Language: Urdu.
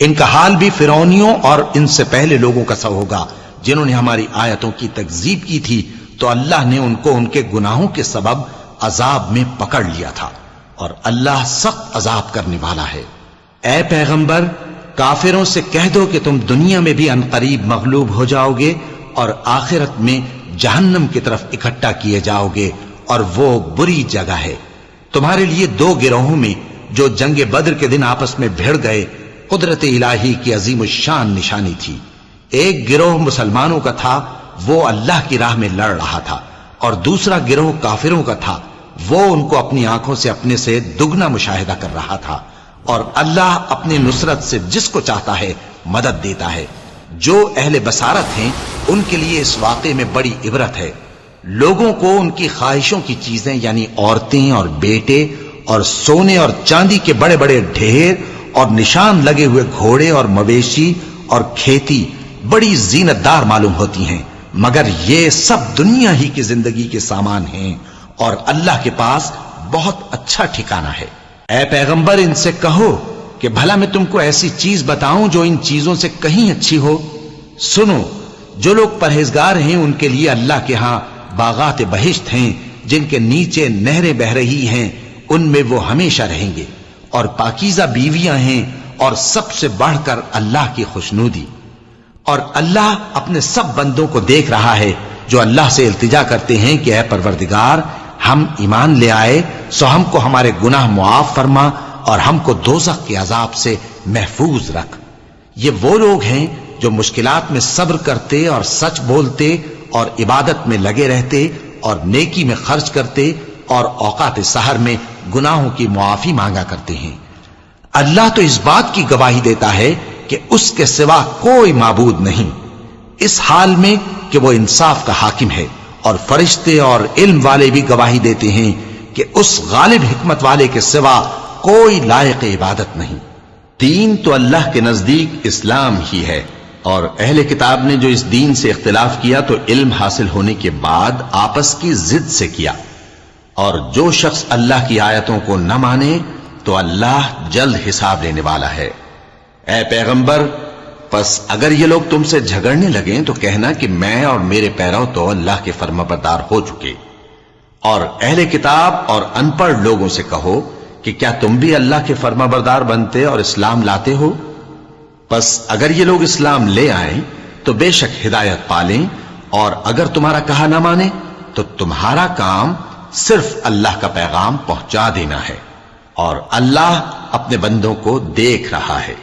ان کا حال بھی فرعونیوں اور ان سے پہلے لوگوں کا سا ہوگا جنہوں نے ہماری آیتوں کی تکذیب کی تھی، تو اللہ نے ان کو ان کے گناہوں کے سبب عذاب میں پکڑ لیا تھا، اور اللہ سخت عذاب کرنے والا ہے۔ اے پیغمبر، کافروں سے کہہ دو کہ تم دنیا میں بھی عنقریب مغلوب ہو جاؤ گے اور آخرت میں جہنم کی طرف اکٹھا کیے جاؤ گے، اور وہ بری جگہ ہے۔ تمہارے لیے دو گروہوں میں جو جنگ بدر کے دن آپس میں بھڑ گئے قدرت الہی کی عظیم الشان نشانی تھی۔ ایک گروہ مسلمانوں کا تھا، وہ اللہ کی راہ میں لڑ رہا تھا، اور دوسرا گروہ کافروں کا تھا، وہ ان کو اپنی آنکھوں سے اپنے سے دگنا مشاہدہ کر رہا تھا، اور اللہ اپنی نصرت سے جس کو چاہتا ہے مدد دیتا ہے۔ جو اہل بصارت ہیں ان کے لیے اس واقعے میں بڑی عبرت ہے۔ لوگوں کو ان کی خواہشوں کی چیزیں یعنی عورتیں اور بیٹے اور سونے اور چاندی کے بڑے بڑے ڈھیر اور نشان لگے ہوئے گھوڑے اور مویشی اور کھیتی بڑی زینت دار معلوم ہوتی ہیں، مگر یہ سب دنیا ہی کی زندگی کے سامان ہیں، اور اللہ کے پاس بہت اچھا ٹھکانہ ہے۔ اے پیغمبر، ان سے کہو کہ بھلا میں تم کو ایسی چیز بتاؤں جو ان چیزوں سے کہیں اچھی ہو؟ سنو، جو لوگ پرہیزگار ہیں ان کے لیے اللہ کے ہاں باغات بہشت ہیں جن کے نیچے نہریں بہ رہی ہیں، ان میں وہ ہمیشہ رہیں گے، اور پاکیزہ بیویاں ہیں، اور سب سے بڑھ کر اللہ کی خوشنودی۔ اور اللہ اپنے سب بندوں کو دیکھ رہا ہے جو اللہ سے التجا کرتے ہیں کہ اے پروردگار، ہم ایمان لے آئے سو ہم کو ہمارے گناہ معاف فرما اور ہم کو دوزخ کے عذاب سے محفوظ رکھ۔ یہ وہ لوگ ہیں جو مشکلات میں صبر کرتے اور سچ بولتے اور عبادت میں لگے رہتے اور نیکی میں خرچ کرتے اور اوقات سحر میں گناہوں کی معافی مانگا کرتے ہیں۔ اللہ تو اس بات کی گواہی دیتا ہے کہ اس کے سوا کوئی معبود نہیں، اس حال میں کہ وہ انصاف کا حاکم ہے، اور فرشتے اور علم والے بھی گواہی دیتے ہیں کہ اس غالب حکمت والے کے سوا کوئی لائق عبادت نہیں۔ دین تو اللہ کے نزدیک اسلام ہی ہے، اور اہل کتاب نے جو اس دین سے اختلاف کیا تو علم حاصل ہونے کے بعد آپس کی ضد سے کیا، اور جو شخص اللہ کی آیتوں کو نہ مانے تو اللہ جلد حساب لینے والا ہے۔ اے پیغمبر، پس اگر یہ لوگ تم سے جھگڑنے لگیں تو کہنا کہ میں اور میرے پیرو تو اللہ کے فرمانبردار ہو چکے، اور اہل کتاب اور ان پڑھ لوگوں سے کہو کہ کیا تم بھی اللہ کے فرمانبردار بنتے اور اسلام لاتے ہو؟ پس اگر یہ لوگ اسلام لے آئیں تو بے شک ہدایت پالیں، اور اگر تمہارا کہا نہ مانے تو تمہارا کام صرف اللہ کا پیغام پہنچا دینا ہے، اور اللہ اپنے بندوں کو دیکھ رہا ہے۔